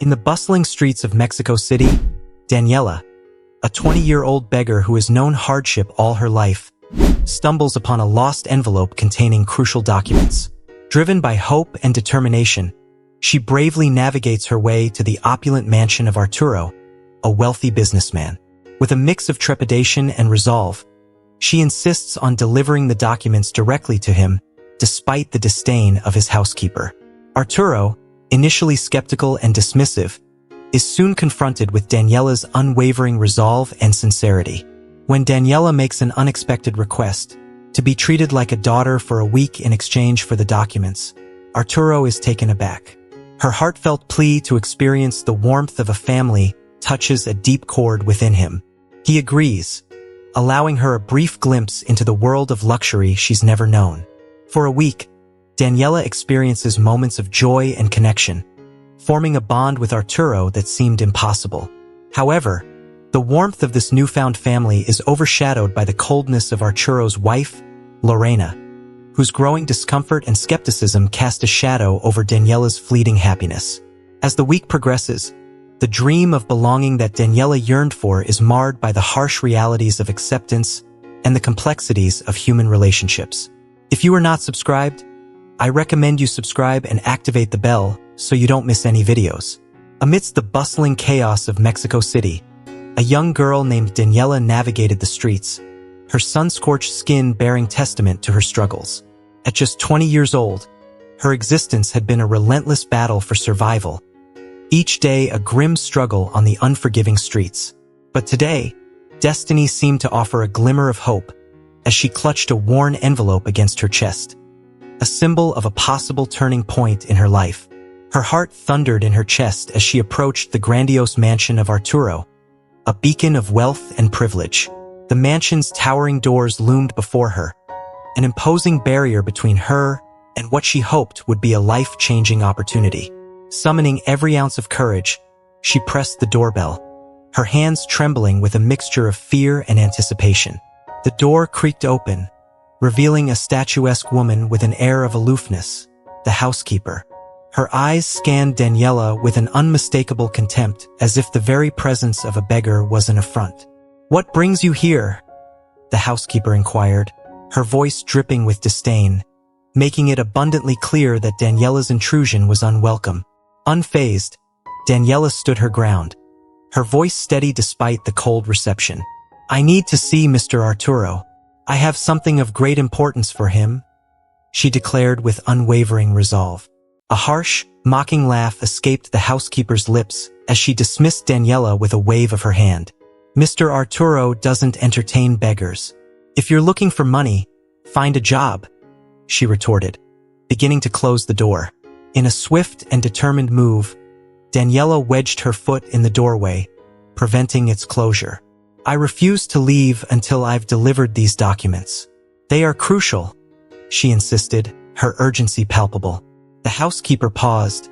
In the bustling streets of Mexico City, Daniela, a 20-year-old beggar who has known hardship all her life, stumbles upon a lost envelope containing crucial documents. Driven by hope and determination, she bravely navigates her way to the opulent mansion of Arturo, a wealthy businessman. With a mix of trepidation and resolve, she insists on delivering the documents directly to him, despite the disdain of his housekeeper. Arturo, initially skeptical and dismissive, is soon confronted with Daniela's unwavering resolve and sincerity. When Daniela makes an unexpected request, to be treated like a daughter for a week in exchange for the documents, Arturo is taken aback. Her heartfelt plea to experience the warmth of a family touches a deep chord within him. He agrees, allowing her a brief glimpse into the world of luxury she's never known. For a week, Daniela experiences moments of joy and connection, forming a bond with Arturo that seemed impossible. However, the warmth of this newfound family is overshadowed by the coldness of Arturo's wife, Lorena, whose growing discomfort and skepticism cast a shadow over Daniela's fleeting happiness. As the week progresses, the dream of belonging that Daniela yearned for is marred by the harsh realities of acceptance and the complexities of human relationships. If you are not subscribed, I recommend you subscribe and activate the bell so you don't miss any videos. Amidst the bustling chaos of Mexico City, a young girl named Daniela navigated the streets, her sun-scorched skin bearing testament to her struggles. At just 20 years old, her existence had been a relentless battle for survival, each day a grim struggle on the unforgiving streets. But today, destiny seemed to offer a glimmer of hope as she clutched a worn envelope against her chest, a symbol of a possible turning point in her life. Her heart thundered in her chest as she approached the grandiose mansion of Arturo, a beacon of wealth and privilege. The mansion's towering doors loomed before her, an imposing barrier between her and what she hoped would be a life-changing opportunity. Summoning every ounce of courage, she pressed the doorbell, her hands trembling with a mixture of fear and anticipation. The door creaked open, revealing a statuesque woman with an air of aloofness, the housekeeper. Her eyes scanned Daniela with an unmistakable contempt, as if the very presence of a beggar was an affront. "What brings you here?" the housekeeper inquired, her voice dripping with disdain, making it abundantly clear that Daniela's intrusion was unwelcome. Unfazed, Daniela stood her ground, her voice steady despite the cold reception. "I need to see Mr. Arturo. I have something of great importance for him," she declared with unwavering resolve. A harsh, mocking laugh escaped the housekeeper's lips as she dismissed Daniela with a wave of her hand. "Mr. Arturo doesn't entertain beggars. If you're looking for money, find a job," she retorted, beginning to close the door. In a swift and determined move, Daniela wedged her foot in the doorway, preventing its closure. "I refuse to leave until I've delivered these documents. They are crucial," she insisted, her urgency palpable. The housekeeper paused,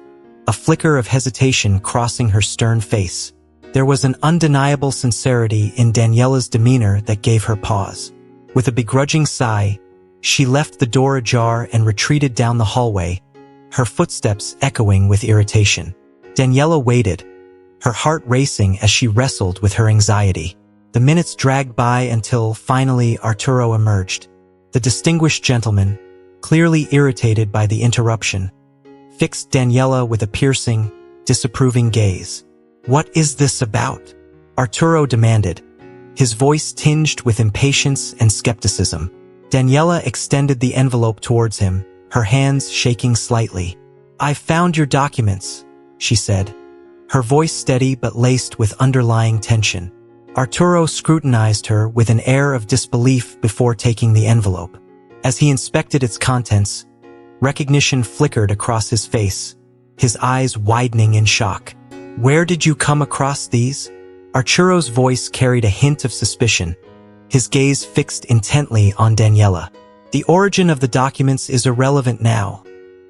a flicker of hesitation crossing her stern face. There was an undeniable sincerity in Daniela's demeanor that gave her pause. With a begrudging sigh, she left the door ajar and retreated down the hallway, her footsteps echoing with irritation. Daniela waited, her heart racing as she wrestled with her anxiety. The minutes dragged by until, finally, Arturo emerged. The distinguished gentleman, clearly irritated by the interruption, fixed Daniela with a piercing, disapproving gaze. "What is this about?" Arturo demanded, his voice tinged with impatience and skepticism. Daniela extended the envelope towards him, her hands shaking slightly. "I've found your documents," she said, her voice steady but laced with underlying tension. Arturo scrutinized her with an air of disbelief before taking the envelope. As he inspected its contents, recognition flickered across his face, his eyes widening in shock. "Where did you come across these?" Arturo's voice carried a hint of suspicion, his gaze fixed intently on Daniela. "The origin of the documents is irrelevant now,"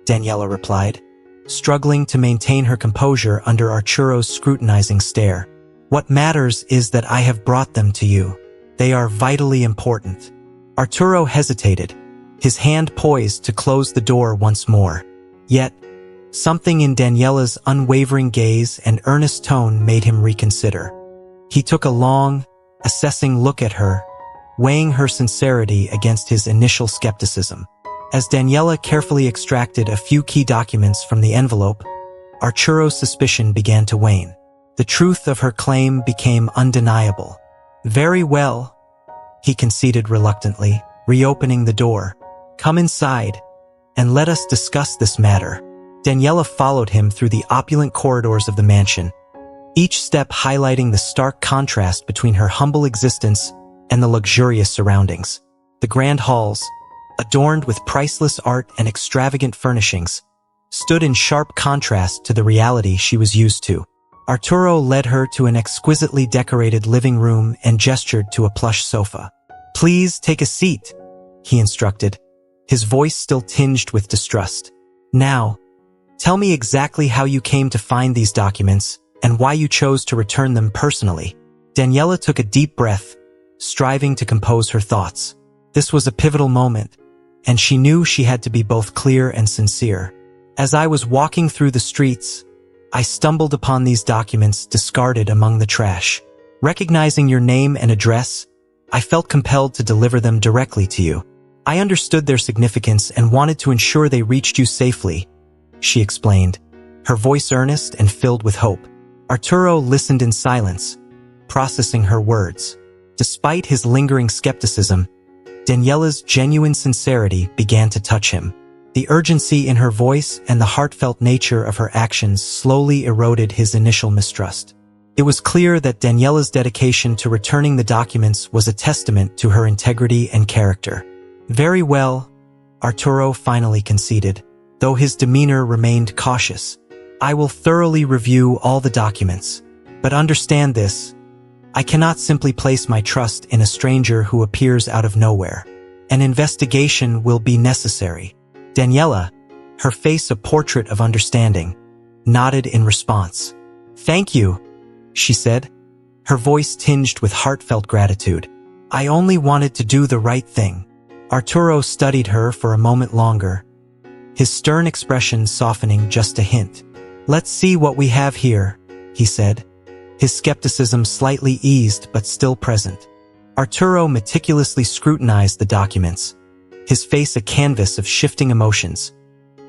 Daniela replied, struggling to maintain her composure under Arturo's scrutinizing stare. "What matters is that I have brought them to you. They are vitally important." Arturo hesitated, his hand poised to close the door once more. Yet, Something in Daniela's unwavering gaze and earnest tone made him reconsider. He took a long, assessing look at her, weighing her sincerity against his initial skepticism. As Daniela carefully extracted a few key documents from the envelope, Arturo's suspicion began to wane. The truth of her claim became undeniable. "Very well," he conceded reluctantly, reopening the door. "Come inside, and let us discuss this matter." Daniela followed him through the opulent corridors of the mansion, each step highlighting the stark contrast between her humble existence and the luxurious surroundings. The grand halls, adorned with priceless art and extravagant furnishings, stood in sharp contrast to the reality she was used to. Arturo led her to an exquisitely decorated living room and gestured to a plush sofa. "Please take a seat," he instructed, his voice still tinged with distrust. "Now, tell me exactly how you came to find these documents and why you chose to return them personally." Daniela took a deep breath, striving to compose her thoughts. This was a pivotal moment, and she knew she had to be both clear and sincere. "As I was walking through the streets, I stumbled upon these documents discarded among the trash. Recognizing your name and address, I felt compelled to deliver them directly to you. I understood their significance and wanted to ensure they reached you safely," she explained, her voice earnest and filled with hope. Arturo listened in silence, processing her words. Despite his lingering skepticism, Daniela's genuine sincerity began to touch him. The urgency in her voice and the heartfelt nature of her actions slowly eroded his initial mistrust. It was clear that Daniela's dedication to returning the documents was a testament to her integrity and character. "Very well," Arturo finally conceded, though his demeanor remained cautious. "I will thoroughly review all the documents. But understand this, I cannot simply place my trust in a stranger who appears out of nowhere. An investigation will be necessary." Daniela, her face a portrait of understanding, nodded in response. "Thank you," she said, her voice tinged with heartfelt gratitude. "I only wanted to do the right thing." Arturo studied her for a moment longer, his stern expression softening just a hint. "Let's see what we have here," he said, his skepticism slightly eased but still present. Arturo meticulously scrutinized the documents, his face a canvas of shifting emotions: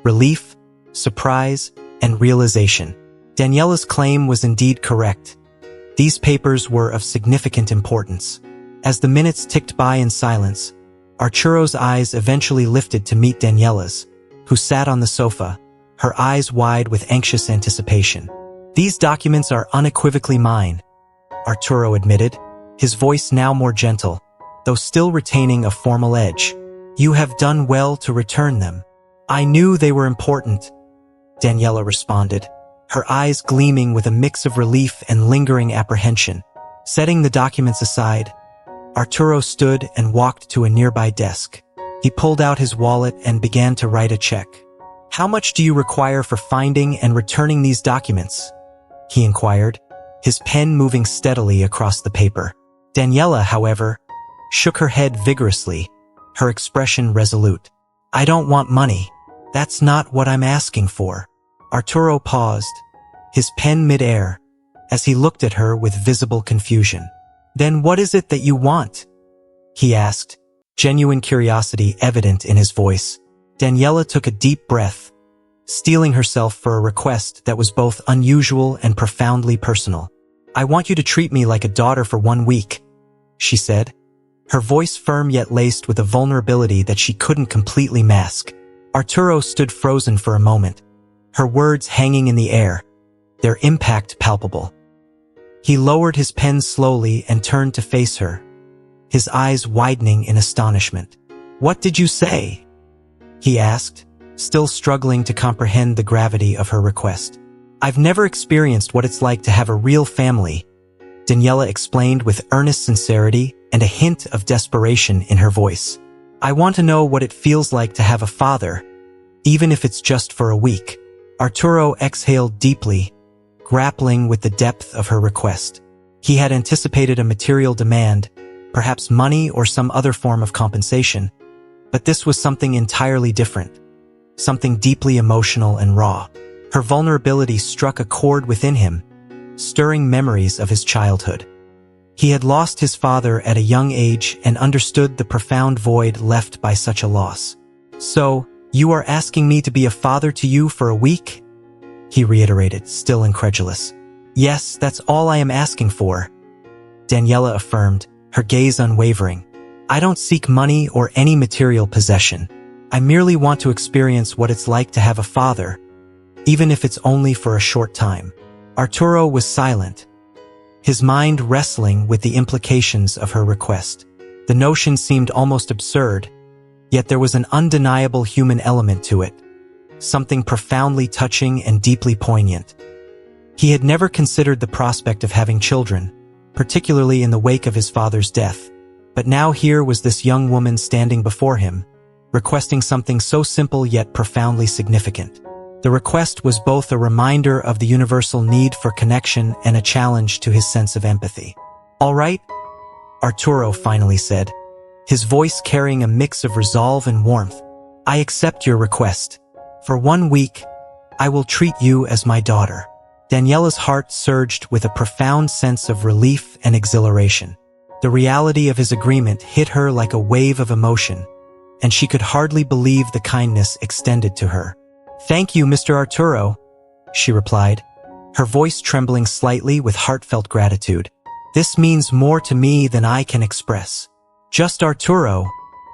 relief, surprise, and realization. Daniela's claim was indeed correct. These papers were of significant importance. As the minutes ticked by in silence, Arturo's eyes eventually lifted to meet Daniela's, who sat on the sofa, her eyes wide with anxious anticipation. "These documents are unequivocally mine," Arturo admitted, his voice now more gentle, though still retaining a formal edge. "You have done well to return them." "I knew they were important," Daniela responded, her eyes gleaming with a mix of relief and lingering apprehension. Setting the documents aside, Arturo stood and walked to a nearby desk. He pulled out his wallet and began to write a check. "How much do you require for finding and returning these documents?" he inquired, his pen moving steadily across the paper. Daniela, however, shook her head vigorously, her expression resolute. "I don't want money. That's not what I'm asking for." Arturo paused, his pen mid-air, as he looked at her with visible confusion. "Then what is it that you want?" he asked, genuine curiosity evident in his voice. Daniela took a deep breath, steeling herself for a request that was both unusual and profoundly personal. "I want you to treat me like a daughter for 1 week," she said, her voice firm yet laced with a vulnerability that she couldn't completely mask. Arturo stood frozen for a moment, her words hanging in the air, their impact palpable. He lowered his pen slowly and turned to face her, his eyes widening in astonishment. "What did you say?" he asked, still struggling to comprehend the gravity of her request. "I've never experienced what it's like to have a real family," Daniela explained with earnest sincerity and a hint of desperation in her voice. "I want to know what it feels like to have a father, even if it's just for a week." Arturo exhaled deeply, grappling with the depth of her request. He had anticipated a material demand, perhaps money or some other form of compensation, but this was something entirely different, something deeply emotional and raw. Her vulnerability struck a chord within him, stirring memories of his childhood. He had lost his father at a young age and understood the profound void left by such a loss. "So, you are asking me to be a father to you for a week?" he reiterated, still incredulous. "Yes, that's all I am asking for," Daniela affirmed, her gaze unwavering. "I don't seek money or any material possession. I merely want to experience what it's like to have a father, even if it's only for a short time." Arturo was silent, his mind wrestling with the implications of her request. The notion seemed almost absurd, yet there was an undeniable human element to it, something profoundly touching and deeply poignant. He had never considered the prospect of having children, particularly in the wake of his father's death. But now here was this young woman standing before him, requesting something so simple yet profoundly significant. The request was both a reminder of the universal need for connection and a challenge to his sense of empathy. "All right," Arturo finally said, his voice carrying a mix of resolve and warmth. "I accept your request. For 1 week, I will treat you as my daughter." Daniela's heart surged with a profound sense of relief and exhilaration. The reality of his agreement hit her like a wave of emotion, and she could hardly believe the kindness extended to her. "Thank you, Mr. Arturo," she replied, her voice trembling slightly with heartfelt gratitude. "This means more to me than I can express." "Just Arturo,"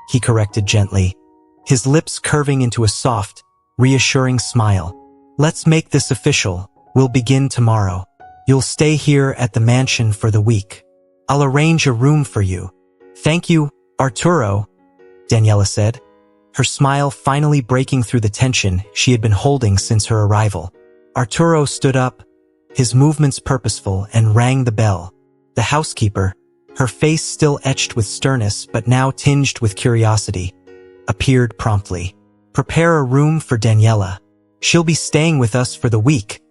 he corrected gently, his lips curving into a soft, reassuring smile. "Let's make this official. We'll begin tomorrow. You'll stay here at the mansion for the week. I'll arrange a room for you." "Thank you, Arturo," Daniela said, her smile finally breaking through the tension she had been holding since her arrival. Arturo stood up, his movements purposeful, and rang the bell. The housekeeper, her face still etched with sternness but now tinged with curiosity, appeared promptly. "Prepare a room for Daniela. She'll be staying with us for the week,"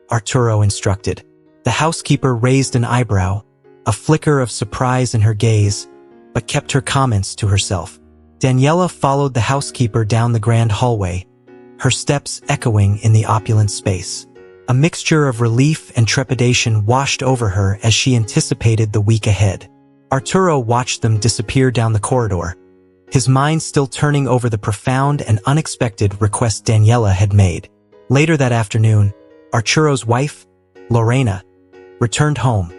Arturo instructed. The housekeeper raised an eyebrow, a flicker of surprise in her gaze, but kept her comments to herself. Daniela followed the housekeeper down the grand hallway, her steps echoing in the opulent space. A mixture of relief and trepidation washed over her as she anticipated the week ahead. Arturo watched them disappear down the corridor, his mind still turning over the profound and unexpected request Daniela had made. Later that afternoon, Arturo's wife, Lorena, returned home,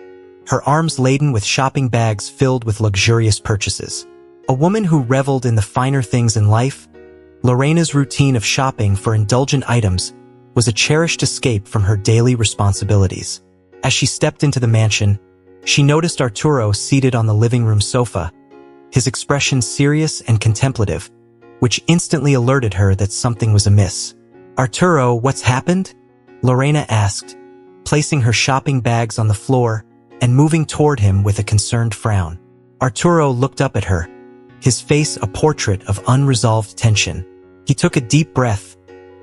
her arms laden with shopping bags filled with luxurious purchases. A woman who reveled in the finer things in life, Lorena's routine of shopping for indulgent items was a cherished escape from her daily responsibilities. As she stepped into the mansion, she noticed Arturo seated on the living room sofa, his expression serious and contemplative, which instantly alerted her that something was amiss. "Arturo, what's happened?" Lorena asked, placing her shopping bags on the floor and moving toward him with a concerned frown. Arturo looked up at her, his face a portrait of unresolved tension. He took a deep breath,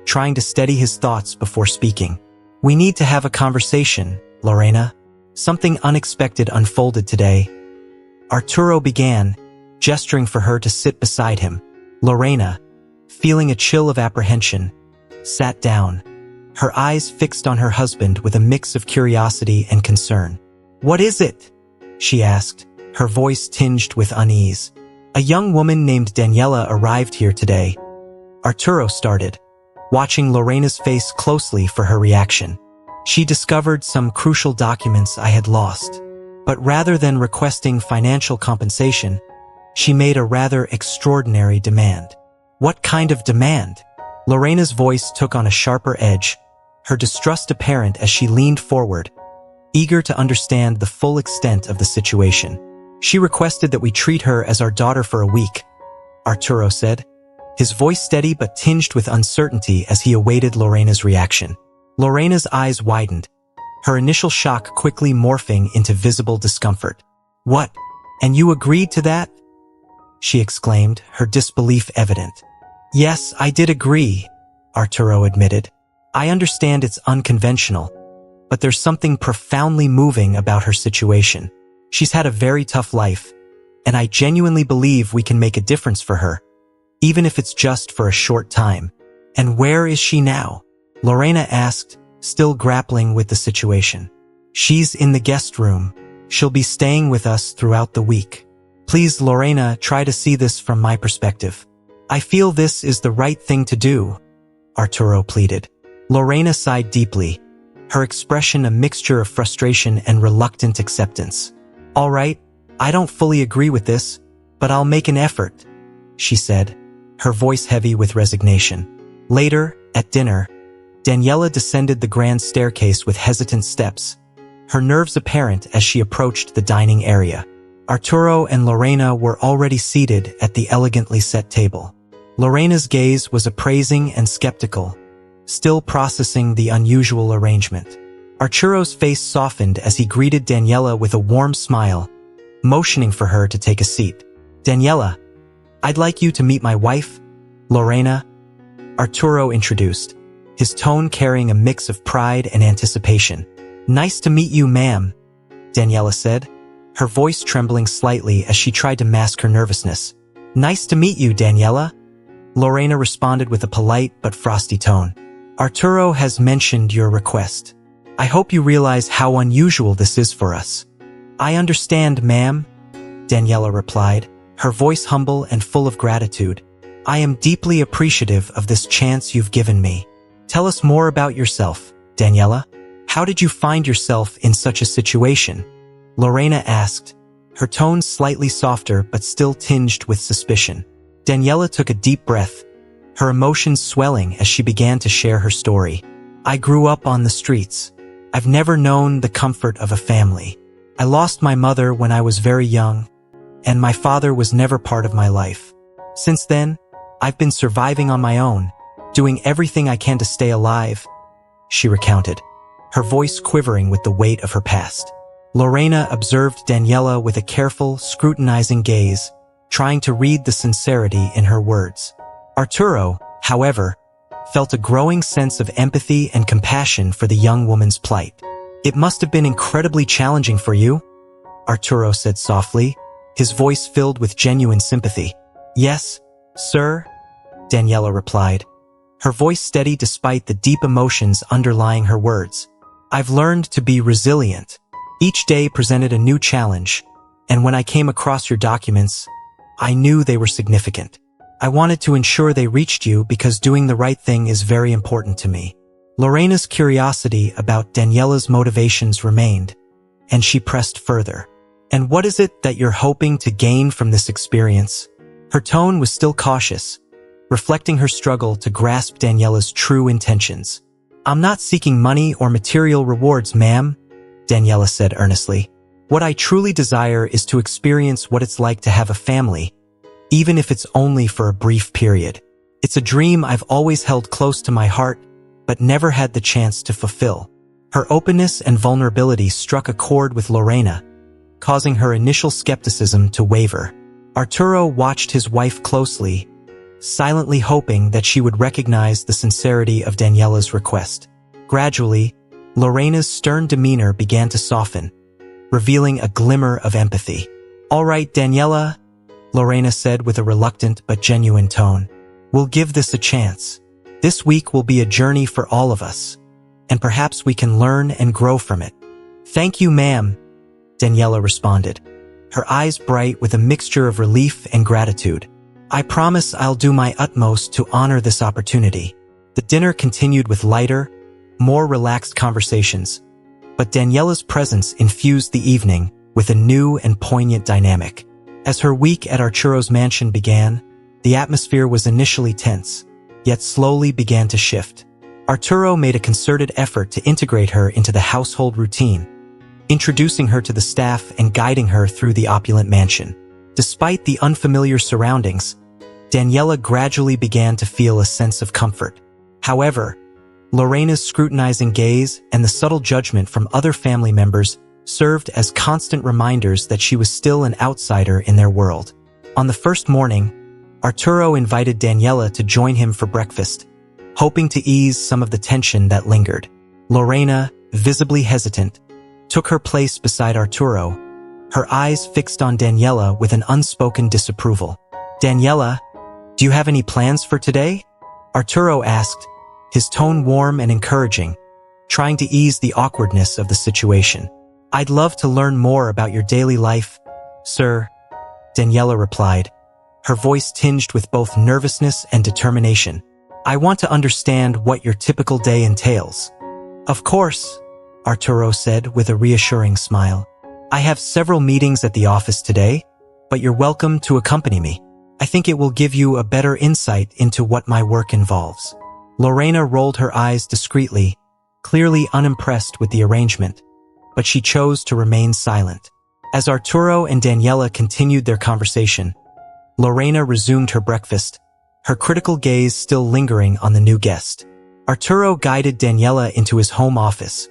trying to steady his thoughts before speaking. "We need to have a conversation, Lorena. Something unexpected unfolded today." Arturo began, gesturing for her to sit beside him. Lorena, feeling a chill of apprehension, sat down, her eyes fixed on her husband with a mix of curiosity and concern. "What is it?" she asked, her voice tinged with unease. "A young woman named Daniela arrived here today," Arturo started, watching Lorena's face closely for her reaction. "She discovered some crucial documents I had lost, but rather than requesting financial compensation, she made a rather extraordinary demand." "What kind of demand?" Lorena's voice took on a sharper edge, her distrust apparent as she leaned forward, eager to understand the full extent of the situation. "She requested that we treat her as our daughter for a week," Arturo said, his voice steady but tinged with uncertainty as he awaited Lorena's reaction. Lorena's eyes widened, her initial shock quickly morphing into visible discomfort. "What? And you agreed to that?" she exclaimed, her disbelief evident. "Yes, I did agree," Arturo admitted. "I understand it's unconventional, but there's something profoundly moving about her situation. She's had a very tough life, and I genuinely believe we can make a difference for her, even if it's just for a short time." "And where is she now?" Lorena asked, still grappling with the situation. She's in the guest room. She'll be staying with us throughout the week. Please, Lorena, try to see this from my perspective. I feel this is the right thing to do, Arturo pleaded. Lorena sighed deeply, her expression a mixture of frustration and reluctant acceptance. All right, I don't fully agree with this, but I'll make an effort, she said, her voice heavy with resignation. Later, at dinner, Daniela descended the grand staircase with hesitant steps, her nerves apparent as she approached the dining area. Arturo and Lorena were already seated at the elegantly set table. Lorena's gaze was appraising and skeptical, still processing the unusual arrangement. Arturo's face softened as he greeted Daniela with a warm smile, motioning for her to take a seat. Daniela, I'd like you to meet my wife, Lorena, Arturo introduced, his tone carrying a mix of pride and anticipation. Nice to meet you, ma'am, Daniela said, her voice trembling slightly as she tried to mask her nervousness. Nice to meet you, Daniela, Lorena responded with a polite but frosty tone. Arturo has mentioned your request. I hope you realize how unusual this is for us. I understand, ma'am, Daniela replied, her voice humble and full of gratitude. I am deeply appreciative of this chance you've given me. Tell us more about yourself, Daniela. How did you find yourself in such a situation? Lorena asked, her tone slightly softer but still tinged with suspicion. Daniela took a deep breath, her emotions swelling as she began to share her story. I grew up on the streets. I've never known the comfort of a family. I lost my mother when I was very young, and my father was never part of my life. Since then, I've been surviving on my own, doing everything I can to stay alive, she recounted, her voice quivering with the weight of her past. Lorena observed Daniela with a careful, scrutinizing gaze, trying to read the sincerity in her words. Arturo, however, felt a growing sense of empathy and compassion for the young woman's plight. It must have been incredibly challenging for you, Arturo said softly, his voice filled with genuine sympathy. Yes, sir, Daniela replied, her voice steady despite the deep emotions underlying her words. I've learned to be resilient. Each day presented a new challenge, and when I came across your documents, I knew they were significant. I wanted to ensure they reached you because doing the right thing is very important to me. Lorena's curiosity about Daniela's motivations remained, and she pressed further. And what is it that you're hoping to gain from this experience? Her tone was still cautious, reflecting her struggle to grasp Daniela's true intentions. I'm not seeking money or material rewards, ma'am, Daniela said earnestly. What I truly desire is to experience what it's like to have a family, even if it's only for a brief period. It's a dream I've always held close to my heart, but never had the chance to fulfill. Her openness and vulnerability struck a chord with Lorena, causing her initial skepticism to waver. Arturo watched his wife closely, silently hoping that she would recognize the sincerity of Daniela's request. Gradually, Lorena's stern demeanor began to soften, revealing a glimmer of empathy. All right, Daniela, Lorena said with a reluctant but genuine tone. We'll give this a chance. This week will be a journey for all of us, and perhaps we can learn and grow from it. Thank you, ma'am, Daniela responded, her eyes bright with a mixture of relief and gratitude. I promise I'll do my utmost to honor this opportunity. The dinner continued with lighter, more relaxed conversations, but Daniela's presence infused the evening with a new and poignant dynamic. As her week at Arturo's mansion began, the atmosphere was initially tense, yet slowly began to shift. Arturo made a concerted effort to integrate her into the household routine, introducing her to the staff and guiding her through the opulent mansion. Despite the unfamiliar surroundings, Daniela gradually began to feel a sense of comfort. However, Lorena's scrutinizing gaze and the subtle judgment from other family members served as constant reminders that she was still an outsider in their world. On the first morning, Arturo invited Daniela to join him for breakfast, hoping to ease some of the tension that lingered. Lorena, visibly hesitant, took her place beside Arturo, her eyes fixed on Daniela with an unspoken disapproval. Daniela, do you have any plans for today? Arturo asked, his tone warm and encouraging, trying to ease the awkwardness of the situation. "I'd love to learn more about your daily life, sir," Daniela replied, her voice tinged with both nervousness and determination. "I want to understand what your typical day entails." "Of course," Arturo said with a reassuring smile. "I have several meetings at the office today, but you're welcome to accompany me. I think it will give you a better insight into what my work involves." Lorena rolled her eyes discreetly, clearly unimpressed with the arrangement, but she chose to remain silent. As Arturo and Daniela continued their conversation, Lorena resumed her breakfast, her critical gaze still lingering on the new guest. Arturo guided Daniela into his home office,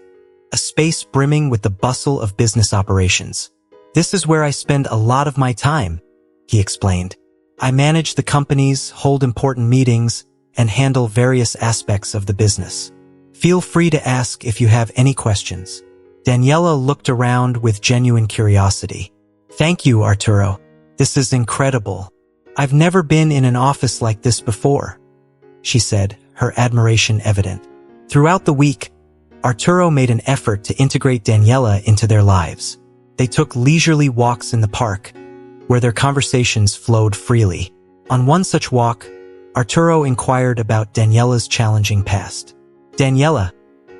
a space brimming with the bustle of business operations. "This is where I spend a lot of my time," he explained. "I manage the companies, hold important meetings, and handle various aspects of the business. Feel free to ask if you have any questions." Daniela looked around with genuine curiosity. "Thank you, Arturo. This is incredible. I've never been in an office like this before," she said, her admiration evident. Throughout the week, Arturo made an effort to integrate Daniela into their lives. They took leisurely walks in the park, where their conversations flowed freely. On one such walk, Arturo inquired about Daniela's challenging past. "Daniela,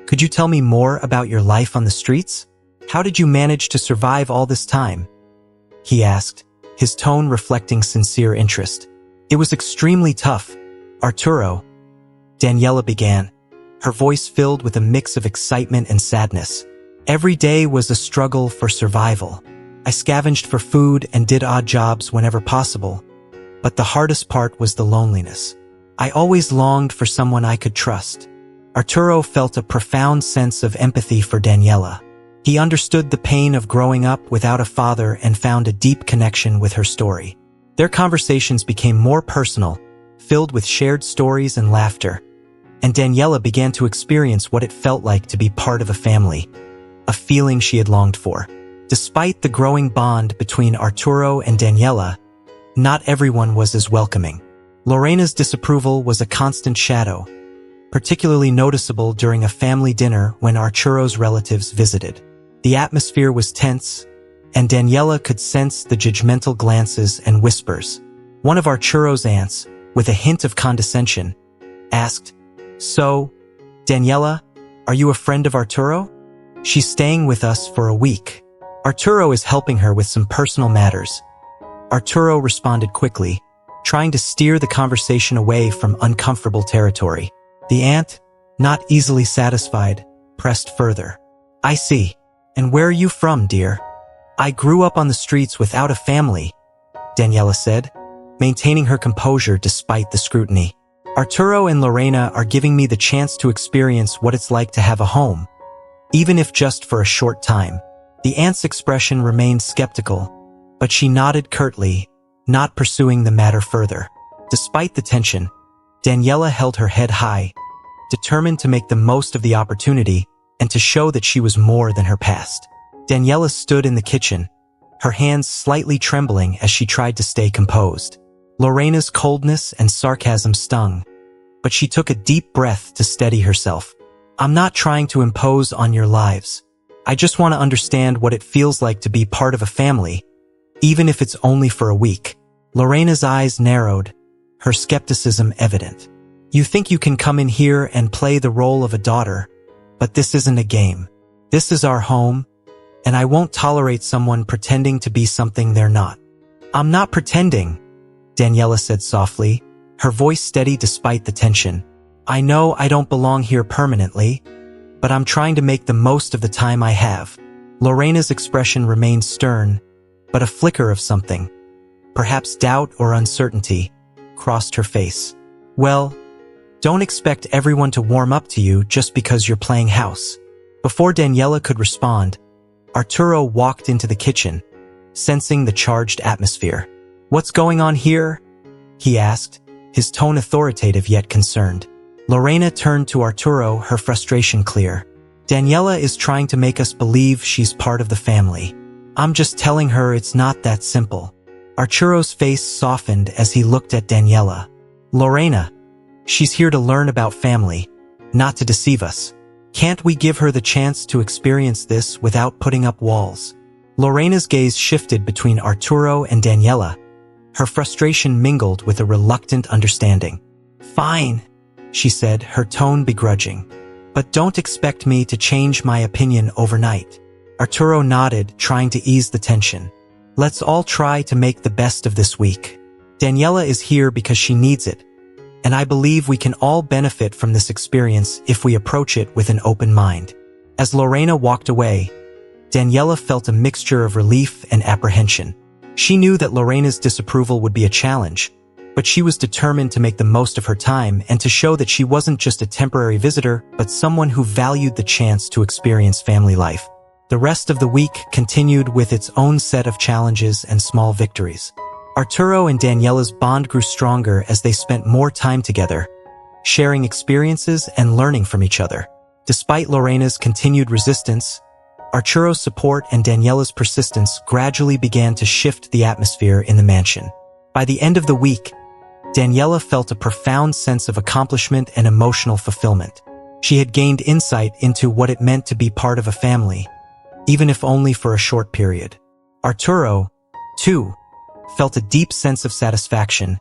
could you tell me more about your life on the streets? How did you manage to survive all this time?" he asked, his tone reflecting sincere interest. "It was extremely tough, Arturo," Daniela began, her voice filled with a mix of excitement and sadness. "Every day was a struggle for survival. I scavenged for food and did odd jobs whenever possible. But the hardest part was the loneliness. I always longed for someone I could trust." Arturo felt a profound sense of empathy for Daniela. He understood the pain of growing up without a father and found a deep connection with her story. Their conversations became more personal, filled with shared stories and laughter, and Daniela began to experience what it felt like to be part of a family, a feeling she had longed for. Despite the growing bond between Arturo and Daniela, not everyone was as welcoming. Lorena's disapproval was a constant shadow, particularly noticeable during a family dinner when Arturo's relatives visited. The atmosphere was tense, and Daniela could sense the judgmental glances and whispers. One of Arturo's aunts, with a hint of condescension, asked, "So, Daniela, are you a friend of Arturo? She's staying with us for a week. Arturo is helping her with some personal matters." Arturo responded quickly, trying to steer the conversation away from uncomfortable territory. The aunt, not easily satisfied, pressed further. "I see. And where are you from, dear?" "I grew up on the streets without a family," Daniela said, maintaining her composure despite the scrutiny. "Arturo and Lorena are giving me the chance to experience what it's like to have a home, even if just for a short time." The aunt's expression remained skeptical, but she nodded curtly, not pursuing the matter further. Despite the tension, Daniela held her head high, determined to make the most of the opportunity and to show that she was more than her past. Daniela stood in the kitchen, her hands slightly trembling as she tried to stay composed. Lorena's coldness and sarcasm stung, but she took a deep breath to steady herself. "I'm not trying to impose on your lives. I just want to understand what it feels like to be part of a family, even if it's only for a week." Lorena's eyes narrowed, her skepticism evident. "You think you can come in here and play the role of a daughter, but this isn't a game. This is our home, and I won't tolerate someone pretending to be something they're not." "I'm not pretending," Daniela said softly, her voice steady despite the tension. "I know I don't belong here permanently, but I'm trying to make the most of the time I have." Lorena's expression remained stern, but a flicker of something, perhaps doubt or uncertainty, crossed her face. "Well, don't expect everyone to warm up to you just because you're playing house." Before Daniela could respond, Arturo walked into the kitchen, sensing the charged atmosphere. "What's going on here?" he asked, his tone authoritative yet concerned. Lorena turned to Arturo, her frustration clear. "Daniela is trying to make us believe she's part of the family. I'm just telling her it's not that simple." Arturo's face softened as he looked at Daniela. "Lorena, she's here to learn about family, not to deceive us. Can't we give her the chance to experience this without putting up walls? Lorena's gaze shifted between Arturo and Daniela. Her frustration mingled with a reluctant understanding. Fine, she said, her tone begrudging. But don't expect me to change my opinion overnight. Arturo nodded, trying to ease the tension. Let's all try to make the best of this week. Daniela is here because she needs it, and I believe we can all benefit from this experience if we approach it with an open mind. As Lorena walked away, Daniela felt a mixture of relief and apprehension. She knew that Lorena's disapproval would be a challenge, but she was determined to make the most of her time and to show that she wasn't just a temporary visitor, but someone who valued the chance to experience family life. The rest of the week continued with its own set of challenges and small victories. Arturo and Daniela's bond grew stronger as they spent more time together, sharing experiences and learning from each other. Despite Lorena's continued resistance, Arturo's support and Daniela's persistence gradually began to shift the atmosphere in the mansion. By the end of the week, Daniela felt a profound sense of accomplishment and emotional fulfillment. She had gained insight into what it meant to be part of a family, even if only for a short period. Arturo, too, felt a deep sense of satisfaction,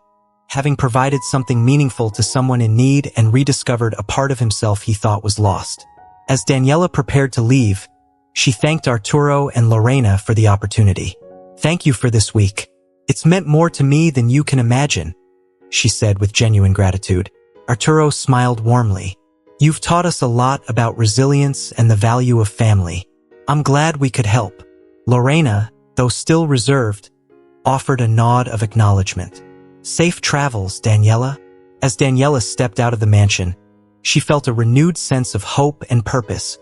having provided something meaningful to someone in need and rediscovered a part of himself he thought was lost. As Daniela prepared to leave, she thanked Arturo and Lorena for the opportunity. "Thank you for this week. It's meant more to me than you can imagine," she said with genuine gratitude. Arturo smiled warmly. "You've taught us a lot about resilience and the value of family. I'm glad we could help." Lorena, though still reserved, offered a nod of acknowledgement. "Safe travels, Daniela." As Daniela stepped out of the mansion, she felt a renewed sense of hope and purpose,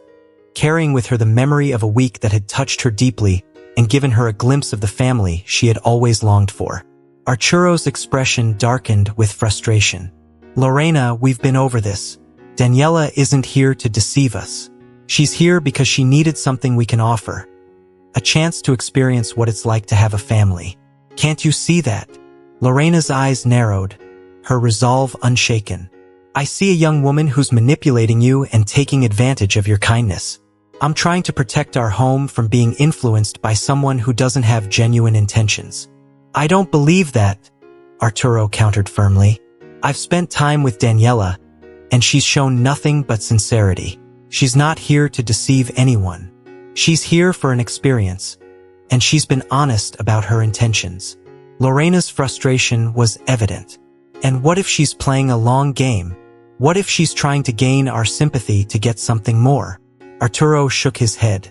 carrying with her the memory of a week that had touched her deeply and given her a glimpse of the family she had always longed for. Arturo's expression darkened with frustration. "Lorena, we've been over this. Daniela isn't here to deceive us. She's here because she needed something we can offer. A chance to experience what it's like to have a family. Can't you see that?" Lorena's eyes narrowed, her resolve unshaken. "I see a young woman who's manipulating you and taking advantage of your kindness. I'm trying to protect our home from being influenced by someone who doesn't have genuine intentions." "I don't believe that," Arturo countered firmly. "I've spent time with Daniela, and she's shown nothing but sincerity. She's not here to deceive anyone. She's here for an experience, and she's been honest about her intentions." Lorena's frustration was evident. "And what if she's playing a long game? What if she's trying to gain our sympathy to get something more?" Arturo shook his head.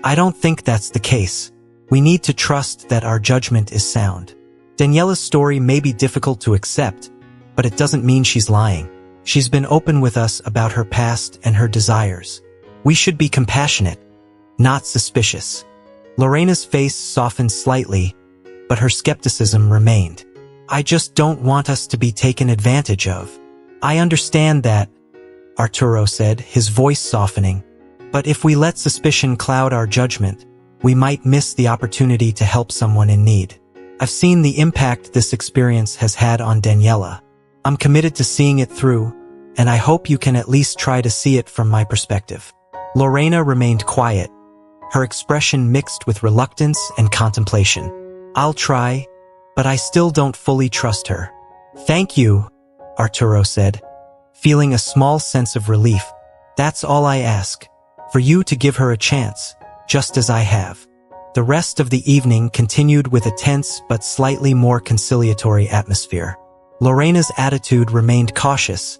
"I don't think that's the case. We need to trust that our judgment is sound. Daniela's story may be difficult to accept, but it doesn't mean she's lying. She's been open with us about her past and her desires. We should be compassionate, not suspicious." Lorena's face softened slightly, but her skepticism remained. "I just don't want us to be taken advantage of." "I understand that," Arturo said, his voice softening. "But if we let suspicion cloud our judgment, we might miss the opportunity to help someone in need. I've seen the impact this experience has had on Daniela. I'm committed to seeing it through, and I hope you can at least try to see it from my perspective." Lorena remained quiet, her expression mixed with reluctance and contemplation. "I'll try, but I still don't fully trust her." "Thank you," Arturo said, feeling a small sense of relief. "That's all I ask, for you to give her a chance, just as I have." The rest of the evening continued with a tense but slightly more conciliatory atmosphere. Lorena's attitude remained cautious,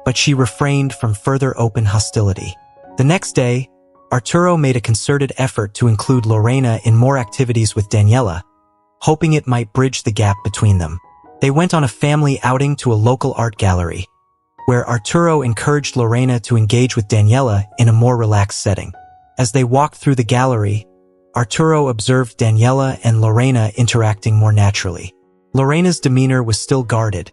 but she refrained from further open hostility. The next day, Arturo made a concerted effort to include Lorena in more activities with Daniela, hoping it might bridge the gap between them. They went on a family outing to a local art gallery, where Arturo encouraged Lorena to engage with Daniela in a more relaxed setting. As they walked through the gallery, Arturo observed Daniela and Lorena interacting more naturally. Lorena's demeanor was still guarded,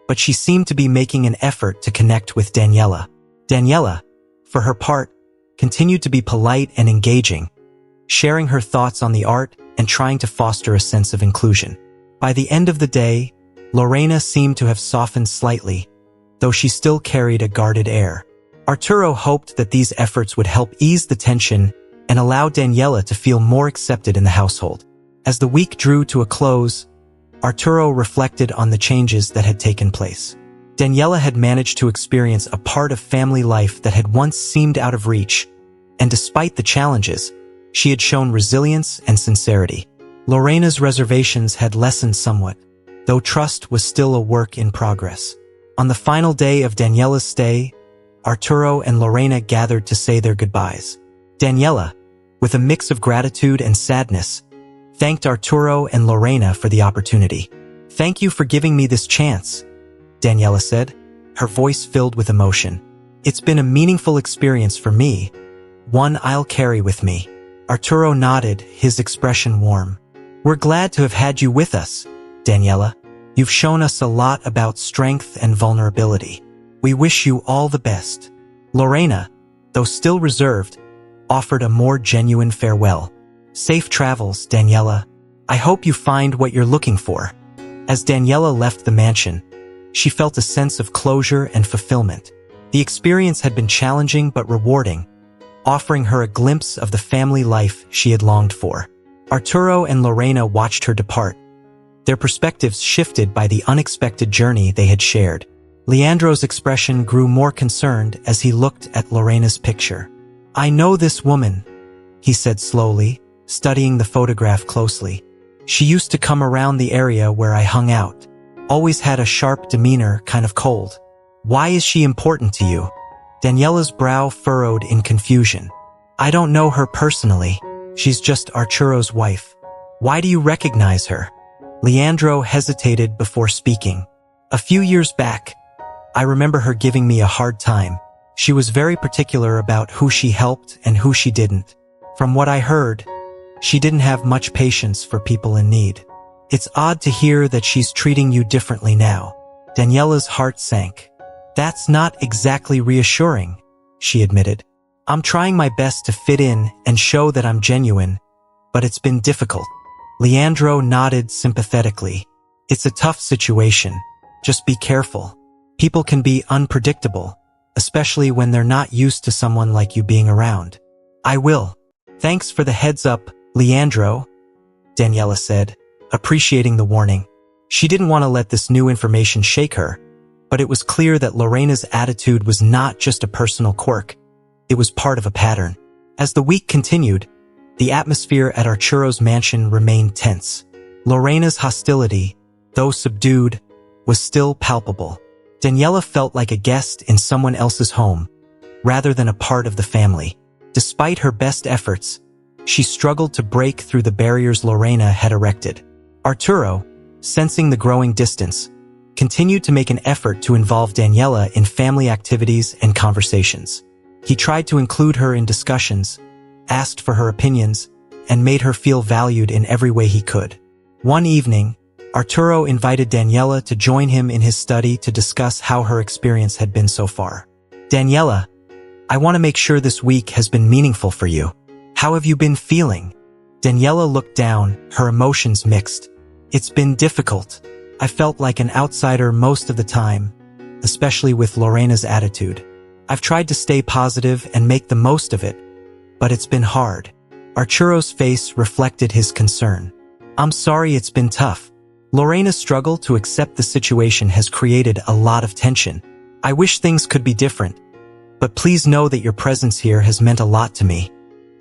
but she seemed to be making an effort to connect with Daniela. Daniela, for her part, continued to be polite and engaging, sharing her thoughts on the art and trying to foster a sense of inclusion. By the end of the day, Lorena seemed to have softened slightly, though she still carried a guarded air. Arturo hoped that these efforts would help ease the tension and allow Daniela to feel more accepted in the household. As the week drew to a close, Arturo reflected on the changes that had taken place. Daniela had managed to experience a part of family life that had once seemed out of reach, and despite the challenges, she had shown resilience and sincerity. Lorena's reservations had lessened somewhat, though trust was still a work in progress. On the final day of Daniela's stay, Arturo and Lorena gathered to say their goodbyes. Daniela, with a mix of gratitude and sadness, thanked Arturo and Lorena for the opportunity. "Thank you for giving me this chance," Daniela said, her voice filled with emotion. "It's been a meaningful experience for me, one I'll carry with me." Arturo nodded, his expression warm. "We're glad to have had you with us, Daniela. You've shown us a lot about strength and vulnerability. We wish you all the best." Lorena, though still reserved, offered a more genuine farewell. "Safe travels, Daniela. I hope you find what you're looking for." As Daniela left the mansion, she felt a sense of closure and fulfillment. The experience had been challenging but rewarding, offering her a glimpse of the family life she had longed for. Arturo and Lorena watched her depart, their perspectives shifted by the unexpected journey they had shared. Leandro's expression grew more concerned as he looked at Lorena's picture. "I know this woman," he said slowly, studying the photograph closely. "She used to come around the area where I hung out. Always had a sharp demeanor, kind of cold. Why is she important to you?" Daniela's brow furrowed in confusion. "I don't know her personally. She's just Arturo's wife." "Why do you recognize her?" Leandro hesitated before speaking. "A few years back, I remember her giving me a hard time. She was very particular about who she helped and who she didn't. From what I heard, she didn't have much patience for people in need. It's odd to hear that she's treating you differently now." Daniela's heart sank. "That's not exactly reassuring," she admitted. "I'm trying my best to fit in and show that I'm genuine, but it's been difficult." Leandro nodded sympathetically. "It's a tough situation. Just be careful. People can be unpredictable, especially when they're not used to someone like you being around." "I will. Thanks for the heads up, Leandro," Daniela said, appreciating the warning. She didn't want to let this new information shake her, but it was clear that Lorena's attitude was not just a personal quirk. It was part of a pattern. As the week continued, the atmosphere at Arturo's mansion remained tense. Lorena's hostility, though subdued, was still palpable. Daniela felt like a guest in someone else's home, rather than a part of the family. Despite her best efforts, she struggled to break through the barriers Lorena had erected. Arturo, sensing the growing distance, continued to make an effort to involve Daniela in family activities and conversations. He tried to include her in discussions, asked for her opinions, and made her feel valued in every way he could. One evening, Arturo invited Daniela to join him in his study to discuss how her experience had been so far. "Daniela, I want to make sure this week has been meaningful for you. How have you been feeling?" Daniela looked down, her emotions mixed. "It's been difficult. I felt like an outsider most of the time, especially with Lorena's attitude. I've tried to stay positive and make the most of it, but it's been hard." Arturo's face reflected his concern. "I'm sorry it's been tough. Lorena's struggle to accept the situation has created a lot of tension. I wish things could be different, but please know that your presence here has meant a lot to me."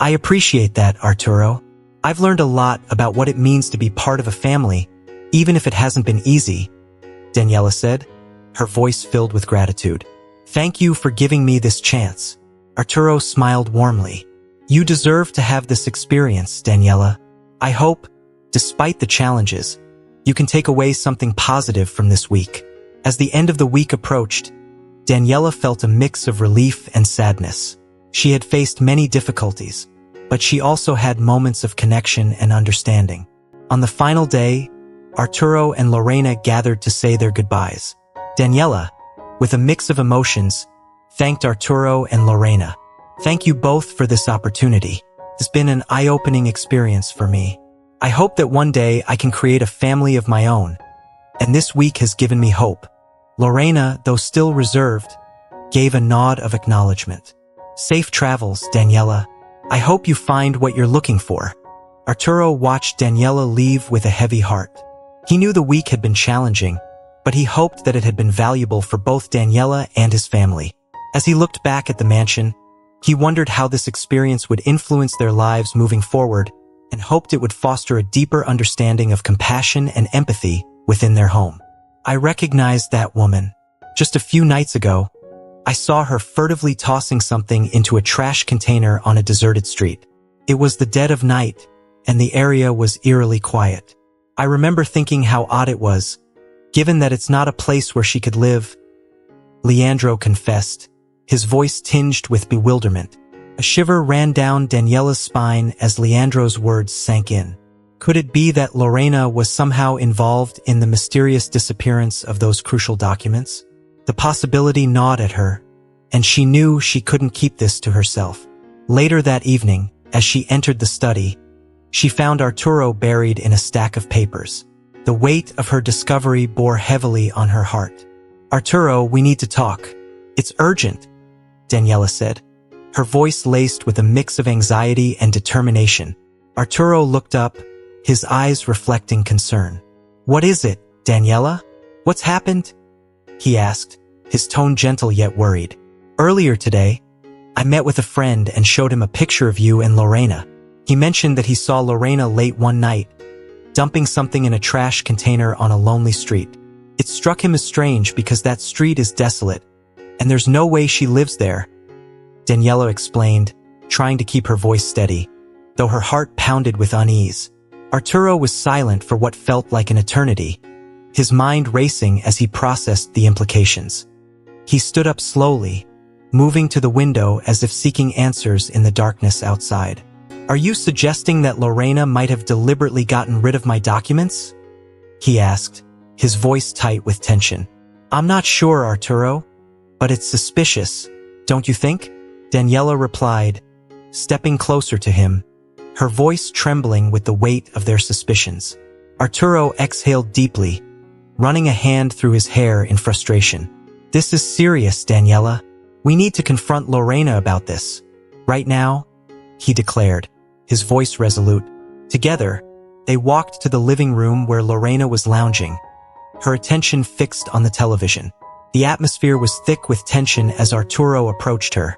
"I appreciate that, Arturo. I've learned a lot about what it means to be part of a family, even if it hasn't been easy," Daniela said, her voice filled with gratitude. "Thank you for giving me this chance." Arturo smiled warmly. "You deserve to have this experience, Daniela. I hope, despite the challenges, you can take away something positive from this week." As the end of the week approached, Daniela felt a mix of relief and sadness. She had faced many difficulties, but she also had moments of connection and understanding. On the final day, Arturo and Lorena gathered to say their goodbyes. Daniela, with a mix of emotions, thanked Arturo and Lorena. "Thank you both for this opportunity. It's been an eye-opening experience for me. I hope that one day I can create a family of my own, and this week has given me hope." Lorena, though still reserved, gave a nod of acknowledgement. "Safe travels, Daniela. I hope you find what you're looking for." Arturo watched Daniela leave with a heavy heart. He knew the week had been challenging, but he hoped that it had been valuable for both Daniela and his family. As he looked back at the mansion, he wondered how this experience would influence their lives moving forward and hoped it would foster a deeper understanding of compassion and empathy within their home. "I recognized that woman. Just a few nights ago, I saw her furtively tossing something into a trash container on a deserted street. It was the dead of night, and the area was eerily quiet. I remember thinking how odd it was, given that it's not a place where she could live," Leandro confessed, his voice tinged with bewilderment. A shiver ran down Daniela's spine as Leandro's words sank in. Could it be that Lorena was somehow involved in the mysterious disappearance of those crucial documents? The possibility gnawed at her, and she knew she couldn't keep this to herself. Later that evening, as she entered the study, she found Arturo buried in a stack of papers. The weight of her discovery bore heavily on her heart. "Arturo, we need to talk. It's urgent," Daniela said, her voice laced with a mix of anxiety and determination. Arturo looked up, his eyes reflecting concern. "What is it, Daniela? What's happened?" he asked, his tone gentle yet worried. "Earlier today, I met with a friend and showed him a picture of you and Lorena. He mentioned that he saw Lorena late one night, dumping something in a trash container on a lonely street. It struck him as strange because that street is desolate, and there's no way she lives there," Daniela explained, trying to keep her voice steady, though her heart pounded with unease. Arturo was silent for what felt like an eternity, his mind racing as he processed the implications. He stood up slowly, moving to the window as if seeking answers in the darkness outside. "Are you suggesting that Lorena might have deliberately gotten rid of my documents?" he asked, his voice tight with tension. "I'm not sure, Arturo, but it's suspicious, don't you think?" Daniela replied, stepping closer to him, her voice trembling with the weight of their suspicions. Arturo exhaled deeply, running a hand through his hair in frustration. "This is serious, Daniela. We need to confront Lorena about this. Right now," he declared, his voice resolute. Together, they walked to the living room where Lorena was lounging, her attention fixed on the television. The atmosphere was thick with tension as Arturo approached her,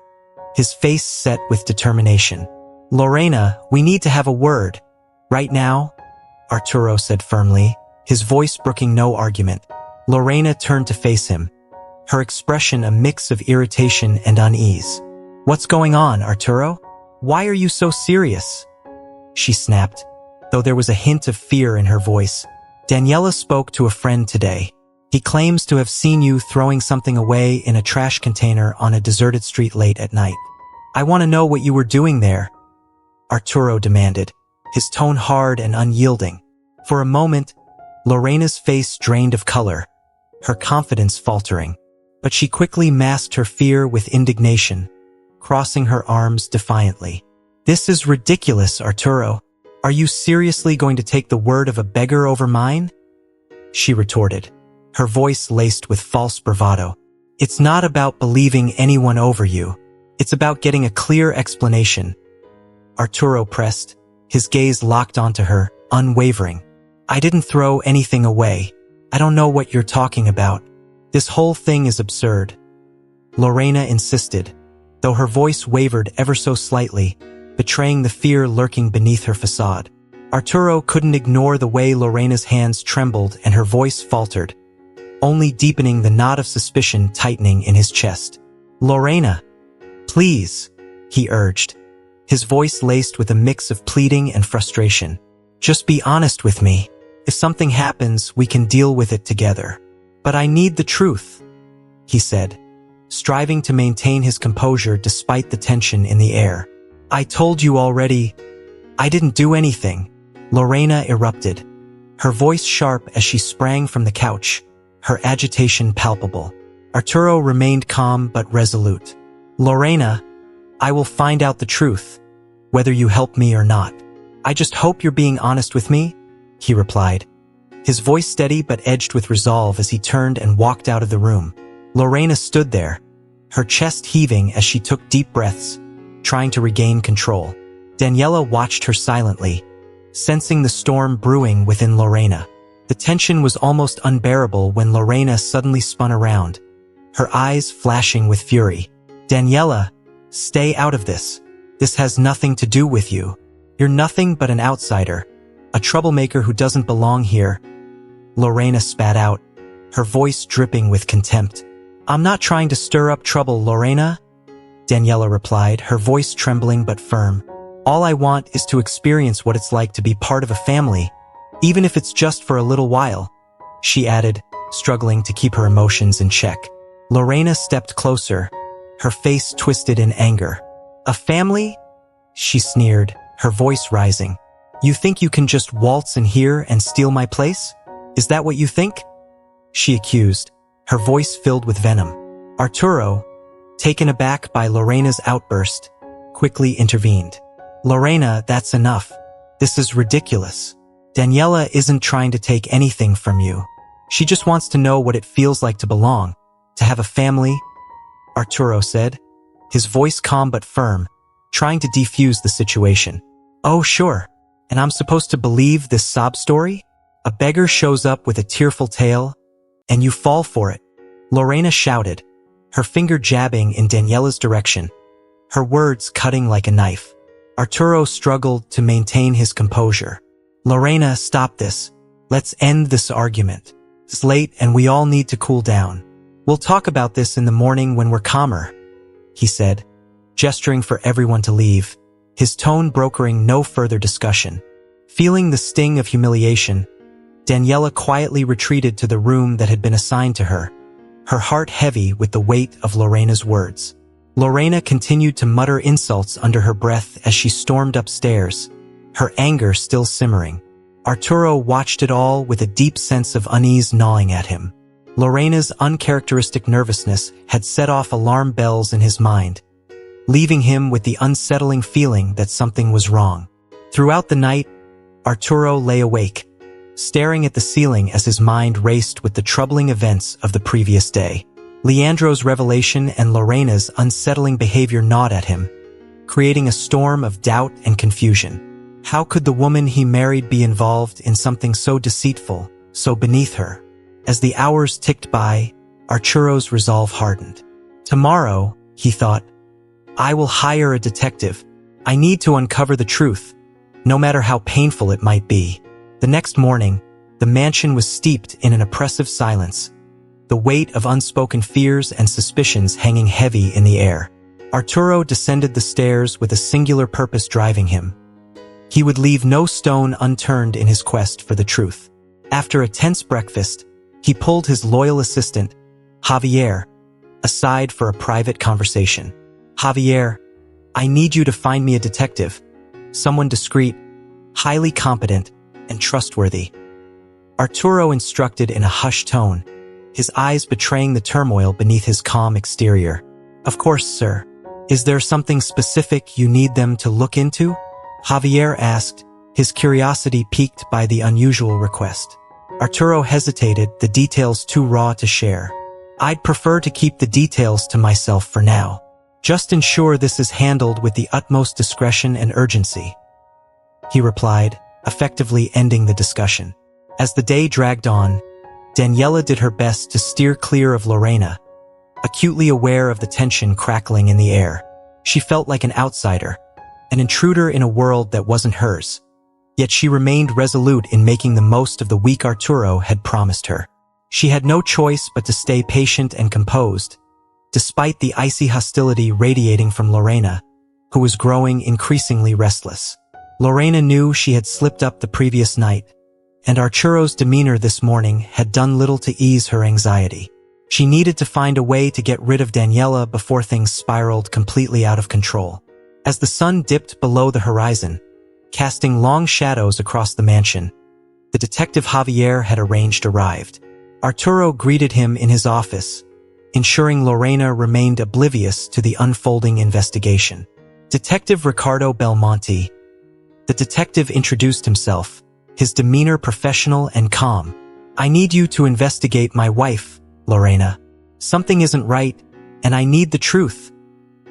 his face set with determination. "Lorena, we need to have a word. Right now," Arturo said firmly, his voice brooking no argument. Lorena turned to face him, her expression a mix of irritation and unease. "What's going on, Arturo? Why are you so serious?" she snapped, though there was a hint of fear in her voice. "Daniela spoke to a friend today. He claims to have seen you throwing something away in a trash container on a deserted street late at night. I want to know what you were doing there," Arturo demanded, his tone hard and unyielding. For a moment, Lorena's face drained of color, her confidence faltering, but she quickly masked her fear with indignation, crossing her arms defiantly. "This is ridiculous, Arturo. Are you seriously going to take the word of a beggar over mine?" she retorted, her voice laced with false bravado. "It's not about believing anyone over you. It's about getting a clear explanation," Arturo pressed, his gaze locked onto her, unwavering. "I didn't throw anything away. I don't know what you're talking about. This whole thing is absurd," Lorena insisted, though her voice wavered ever so slightly, betraying the fear lurking beneath her facade. Arturo couldn't ignore the way Lorena's hands trembled and her voice faltered, only deepening the knot of suspicion tightening in his chest. "Lorena, please," he urged, his voice laced with a mix of pleading and frustration. "Just be honest with me. If something happens, we can deal with it together." "But I need the truth," he said, striving to maintain his composure despite the tension in the air. "I told you already. I didn't do anything," Lorena erupted, her voice sharp as she sprang from the couch, her agitation palpable. Arturo remained calm but resolute. "Lorena, I will find out the truth, whether you help me or not. I just hope you're being honest with me," he replied, his voice steady but edged with resolve as he turned and walked out of the room. Lorena stood there, her chest heaving as she took deep breaths, trying to regain control. Daniela watched her silently, sensing the storm brewing within Lorena. The tension was almost unbearable when Lorena suddenly spun around, her eyes flashing with fury. "Daniela, stay out of this. This has nothing to do with you. You're nothing but an outsider, a troublemaker who doesn't belong here." Lorena spat out, her voice dripping with contempt. "I'm not trying to stir up trouble, Lorena," Daniela replied, her voice trembling but firm. "All I want is to experience what it's like to be part of a family, even if it's just for a little while," she added, struggling to keep her emotions in check. Lorena stepped closer, her face twisted in anger. "A family?" she sneered, her voice rising. "You think you can just waltz in here and steal my place? Is that what you think?" she accused, her voice filled with venom. Arturo, taken aback by Lorena's outburst, quickly intervened. "Lorena, that's enough. This is ridiculous. Daniela isn't trying to take anything from you. She just wants to know what it feels like to belong, to have a family," Arturo said, his voice calm but firm, trying to defuse the situation. "Oh, sure. And I'm supposed to believe this sob story? A beggar shows up with a tearful tale, and you fall for it," Lorena shouted, her finger jabbing in Daniela's direction, her words cutting like a knife. Arturo struggled to maintain his composure. "Lorena, stop this. Let's end this argument. It's late and we all need to cool down. We'll talk about this in the morning when we're calmer," he said, gesturing for everyone to leave, his tone brokering no further discussion. Feeling the sting of humiliation, Daniela quietly retreated to the room that had been assigned to her, her heart heavy with the weight of Lorena's words. Lorena continued to mutter insults under her breath as she stormed upstairs, her anger still simmering. Arturo watched it all with a deep sense of unease gnawing at him. Lorena's uncharacteristic nervousness had set off alarm bells in his mind, leaving him with the unsettling feeling that something was wrong. Throughout the night, Arturo lay awake, staring at the ceiling as his mind raced with the troubling events of the previous day. Leandro's revelation and Lorena's unsettling behavior gnawed at him, creating a storm of doubt and confusion. How could the woman he married be involved in something so deceitful, so beneath her? As the hours ticked by, Arturo's resolve hardened. "Tomorrow," he thought, "I will hire a detective. I need to uncover the truth, no matter how painful it might be." The next morning, the mansion was steeped in an oppressive silence, the weight of unspoken fears and suspicions hanging heavy in the air. Arturo descended the stairs with a singular purpose driving him. He would leave no stone unturned in his quest for the truth. After a tense breakfast, he pulled his loyal assistant, Javier, aside for a private conversation. "Javier, I need you to find me a detective, someone discreet, highly competent, and trustworthy," Arturo instructed in a hushed tone, his eyes betraying the turmoil beneath his calm exterior. "Of course, sir. Is there something specific you need them to look into?" Javier asked, his curiosity piqued by the unusual request. Arturo hesitated, the details too raw to share. "I'd prefer to keep the details to myself for now. Just ensure this is handled with the utmost discretion and urgency," he replied, effectively ending the discussion. As the day dragged on, Daniela did her best to steer clear of Lorena, acutely aware of the tension crackling in the air. She felt like an outsider, an intruder in a world that wasn't hers. Yet she remained resolute in making the most of the week Arturo had promised her. She had no choice but to stay patient and composed, despite the icy hostility radiating from Lorena, who was growing increasingly restless. Lorena knew she had slipped up the previous night, and Arturo's demeanor this morning had done little to ease her anxiety. She needed to find a way to get rid of Daniela before things spiraled completely out of control. As the sun dipped below the horizon, casting long shadows across the mansion, the detective Javier had arranged arrived. Arturo greeted him in his office, ensuring Lorena remained oblivious to the unfolding investigation. "Detective Ricardo Belmonte." The detective introduced himself, his demeanor professional and calm. "I need you to investigate my wife, Lorena. Something isn't right, And I need the truth,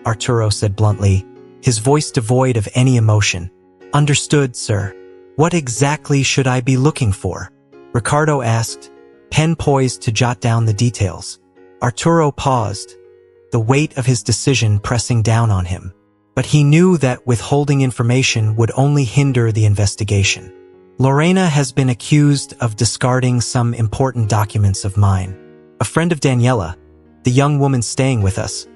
Arturo said bluntly, his voice devoid of any emotion. Understood, sir. What exactly should I be looking for? Ricardo asked, pen poised to jot down the details. Arturo paused, the weight of his decision pressing down on him. But he knew that withholding information would only hinder the investigation. Lorena has been accused of discarding some important documents of mine. A friend of Daniela, the young woman staying with us,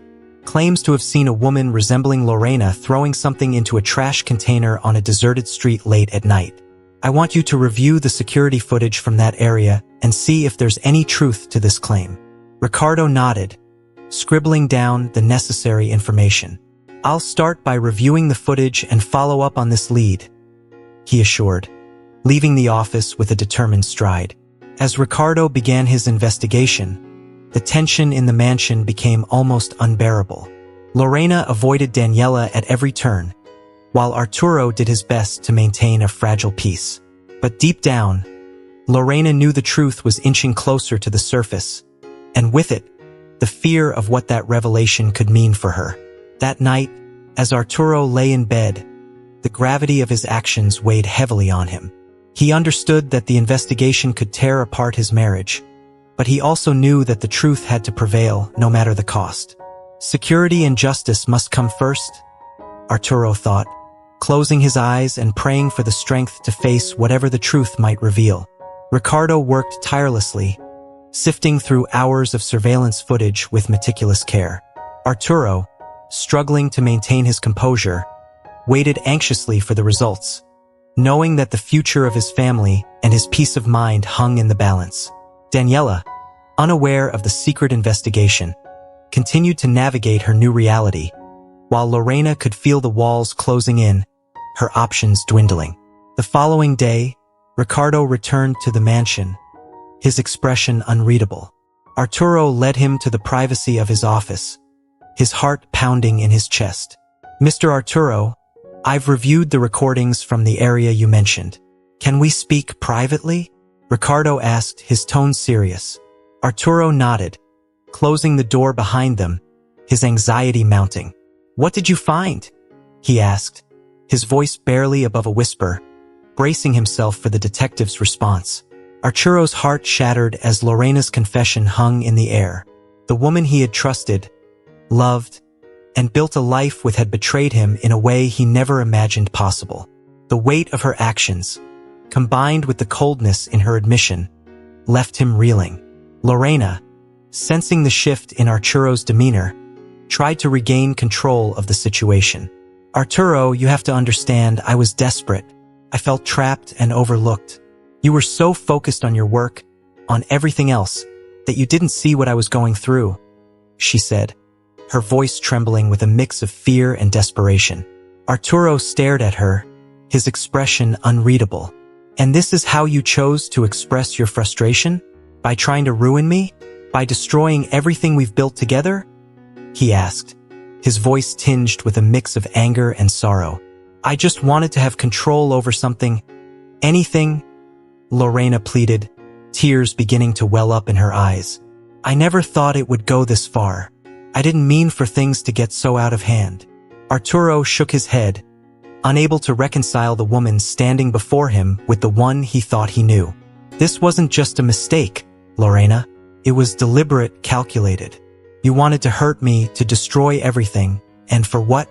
claims to have seen a woman resembling Lorena throwing something into a trash container on a deserted street late at night. I want you to review the security footage from that area and see if there's any truth to this claim. Ricardo nodded, scribbling down the necessary information. I'll start by reviewing the footage and follow up on this lead, he assured, leaving the office with a determined stride. As Ricardo began his investigation, the tension in the mansion became almost unbearable. Lorena avoided Daniela at every turn, while Arturo did his best to maintain a fragile peace. But deep down, Lorena knew the truth was inching closer to the surface, and with it, the fear of what that revelation could mean for her. That night, as Arturo lay in bed, the gravity of his actions weighed heavily on him. He understood that the investigation could tear apart his marriage, but he also knew that the truth had to prevail no matter the cost. Security and justice must come first, Arturo thought, closing his eyes and praying for the strength to face whatever the truth might reveal. Ricardo worked tirelessly, sifting through hours of surveillance footage with meticulous care. Arturo, struggling to maintain his composure, waited anxiously for the results, knowing that the future of his family and his peace of mind hung in the balance. Daniela, unaware of the secret investigation, continued to navigate her new reality, while Lorena could feel the walls closing in, her options dwindling. The following day, Ricardo returned to the mansion, his expression unreadable. Arturo led him to the privacy of his office, his heart pounding in his chest. Mr. Arturo, I've reviewed the recordings from the area you mentioned. Can we speak privately? Ricardo asked, his tone serious. Arturo nodded, closing the door behind them, his anxiety mounting. What did you find? He asked, his voice barely above a whisper, bracing himself for the detective's response. Arturo's heart shattered as Lorena's confession hung in the air. The woman he had trusted, loved, and built a life with had betrayed him in a way he never imagined possible. The weight of her actions, combined with the coldness in her admission, left him reeling. Lorena, sensing the shift in Arturo's demeanor, tried to regain control of the situation. Arturo, you have to understand, I was desperate. I felt trapped and overlooked. You were so focused on your work, on everything else, that you didn't see what I was going through, she said, her voice trembling with a mix of fear and desperation. Arturo stared at her, his expression unreadable. And this is how you chose to express your frustration? By trying to ruin me? By destroying everything we've built together? He asked, his voice tinged with a mix of anger and sorrow. I just wanted to have control over something. Anything, Lorena pleaded, tears beginning to well up in her eyes. I never thought it would go this far. I didn't mean for things to get so out of hand. Arturo shook his head, unable to reconcile the woman standing before him with the one he thought he knew. This wasn't just a mistake, Lorena. It was deliberate, calculated. You wanted to hurt me, to destroy everything. And for what?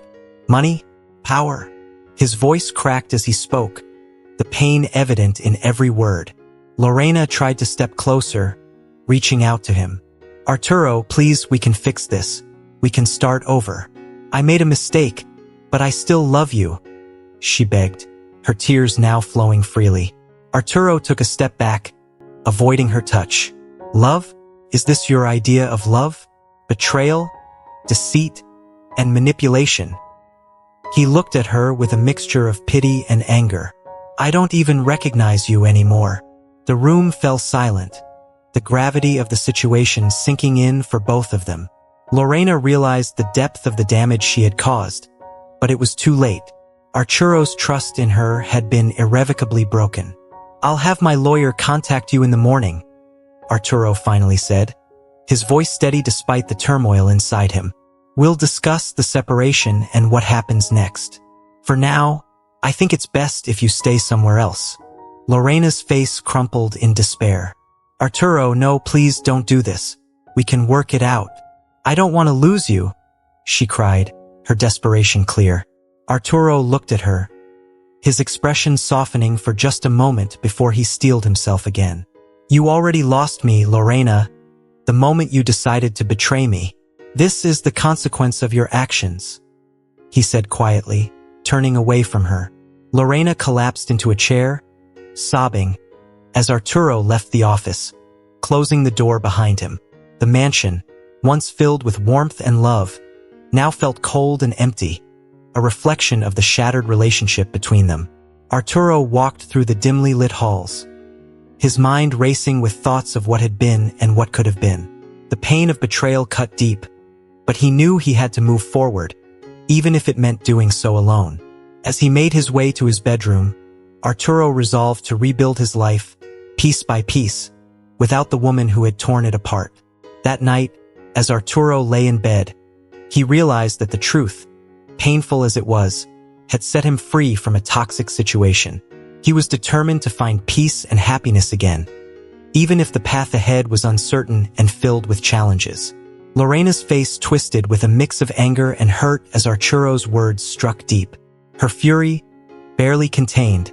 Money? Power? His voice cracked as he spoke, the pain evident in every word. Lorena tried to step closer, reaching out to him. Arturo, please, we can fix this. We can start over. I made a mistake, but I still love you, she begged, her tears now flowing freely. Arturo took a step back, avoiding her touch. Love? Is this your idea of love? Betrayal? Deceit? And manipulation? He looked at her with a mixture of pity and anger. I don't even recognize you anymore. The room fell silent, the gravity of the situation sinking in for both of them. Lorena realized the depth of the damage she had caused, but it was too late. Arturo's trust in her had been irrevocably broken. I'll have my lawyer contact you in the morning, Arturo finally said, his voice steady despite the turmoil inside him. "We'll discuss the separation and what happens next. For now, I think it's best if you stay somewhere else." Lorena's face crumpled in despair. "Arturo, no, please don't do this. We can work it out. I don't want to lose you," she cried, her desperation clear. Arturo looked at her, his expression softening for just a moment before he steeled himself again. "You already lost me, Lorena, the moment you decided to betray me. This is the consequence of your actions," he said quietly, turning away from her. Lorena collapsed into a chair, sobbing, as Arturo left the office, closing the door behind him. The mansion, once filled with warmth and love, now felt cold and empty, a reflection of the shattered relationship between them. Arturo walked through the dimly lit halls, his mind racing with thoughts of what had been and what could have been. The pain of betrayal cut deep, but he knew he had to move forward, even if it meant doing so alone. As he made his way to his bedroom, Arturo resolved to rebuild his life, piece by piece, without the woman who had torn it apart. That night, as Arturo lay in bed, he realized that the truth, painful as it was, had set him free from a toxic situation. He was determined to find peace and happiness again, even if the path ahead was uncertain and filled with challenges. Lorena's face twisted with a mix of anger and hurt as Arturo's words struck deep. Her fury, barely contained,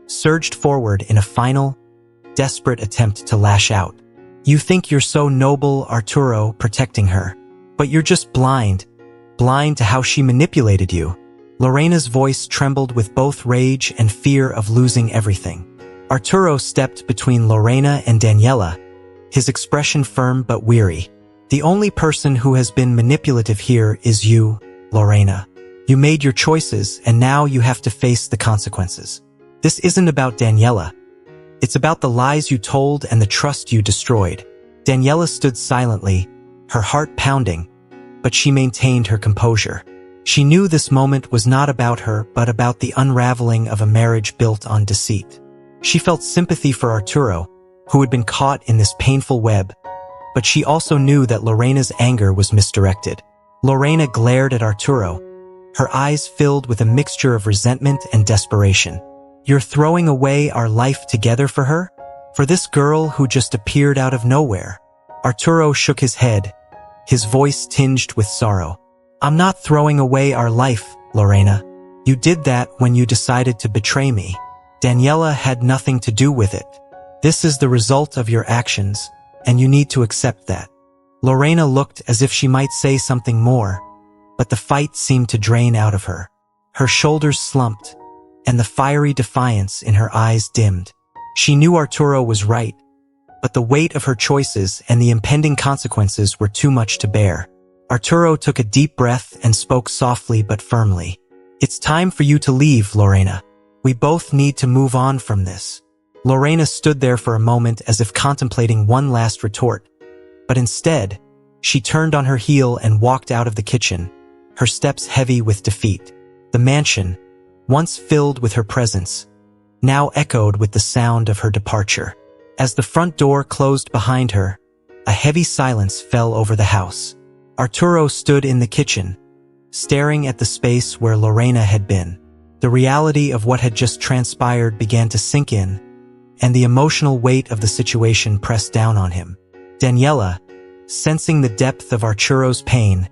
surged forward in a final, desperate attempt to lash out. "You think you're so noble, Arturo, protecting her. But you're just blind to how she manipulated you." Lorena's voice trembled with both rage and fear of losing everything. Arturo stepped between Lorena and Daniela, his expression firm but weary. "The only person who has been manipulative here is you, Lorena. You made your choices, and now you have to face the consequences. This isn't about Daniela. It's about the lies you told and the trust you destroyed." Daniela stood silently, her heart pounding, but she maintained her composure. She knew this moment was not about her, but about the unraveling of a marriage built on deceit. She felt sympathy for Arturo, who had been caught in this painful web, but she also knew that Lorena's anger was misdirected. Lorena glared at Arturo, her eyes filled with a mixture of resentment and desperation. "You're throwing away our life together for her? For this girl who just appeared out of nowhere?" Arturo shook his head, his voice tinged with sorrow. "I'm not throwing away our life, Lorena. You did that when you decided to betray me. Daniela had nothing to do with it. This is the result of your actions, and you need to accept that." Lorena looked as if she might say something more, but the fight seemed to drain out of her. Her shoulders slumped, and the fiery defiance in her eyes dimmed. She knew Arturo was right, but the weight of her choices and the impending consequences were too much to bear. Arturo took a deep breath and spoke softly but firmly. "It's time for you to leave, Lorena. We both need to move on from this." Lorena stood there for a moment as if contemplating one last retort, but instead, she turned on her heel and walked out of the kitchen, her steps heavy with defeat. The mansion, once filled with her presence, now echoed with the sound of her departure. As the front door closed behind her, a heavy silence fell over the house. Arturo stood in the kitchen, staring at the space where Lorena had been. The reality of what had just transpired began to sink in, and the emotional weight of the situation pressed down on him. Daniela, sensing the depth of Arturo's pain,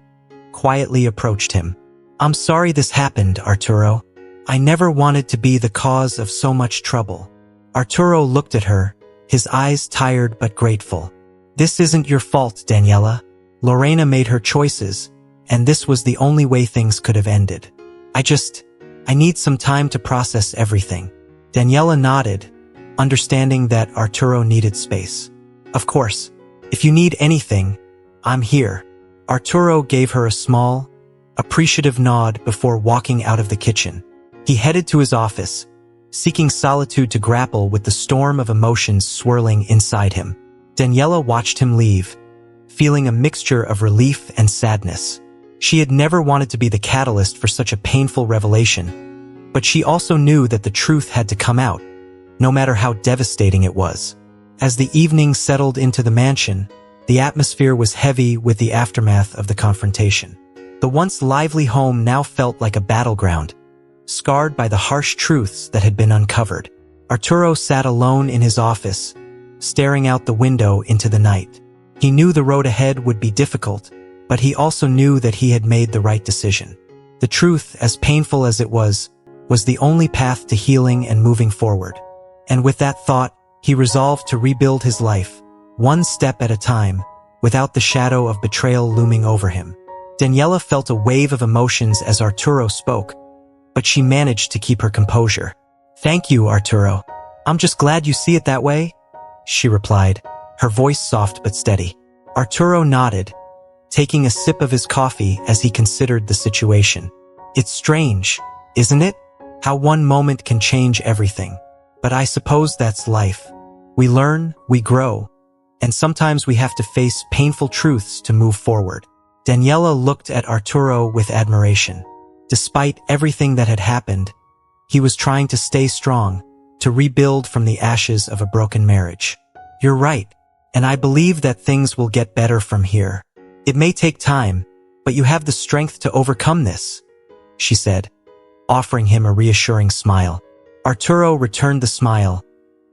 quietly approached him. "I'm sorry this happened, Arturo. I never wanted to be the cause of so much trouble." Arturo looked at her, his eyes tired but grateful. "This isn't your fault, Daniela. Lorena made her choices, and this was the only way things could have ended. I need some time to process everything." Daniela nodded, understanding that Arturo needed space. "Of course, if you need anything, I'm here." Arturo gave her a small, appreciative nod before walking out of the kitchen. He headed to his office, seeking solitude to grapple with the storm of emotions swirling inside him. Daniela watched him leave, feeling a mixture of relief and sadness. She had never wanted to be the catalyst for such a painful revelation, but she also knew that the truth had to come out, no matter how devastating it was. As the evening settled into the mansion, The atmosphere was heavy with the aftermath of the confrontation. The once lively home now felt like a battleground, scarred by the harsh truths that had been uncovered. Arturo sat alone in his office, staring out the window into the night. He knew the road ahead would be difficult, but he also knew that he had made the right decision. The truth, as painful as it was the only path to healing and moving forward. And with that thought, he resolved to rebuild his life, one step at a time, without the shadow of betrayal looming over him. Daniela felt a wave of emotions as Arturo spoke, but she managed to keep her composure. "Thank you, Arturo. I'm just glad you see it that way," she replied, her voice soft but steady. Arturo nodded, taking a sip of his coffee as he considered the situation. "It's strange, isn't it? How one moment can change everything. But I suppose that's life. We learn, we grow, and sometimes we have to face painful truths to move forward." Daniela looked at Arturo with admiration. Despite everything that had happened, he was trying to stay strong, to rebuild from the ashes of a broken marriage. "You're right, and I believe that things will get better from here. It may take time, but you have the strength to overcome this," she said, offering him a reassuring smile. Arturo returned the smile,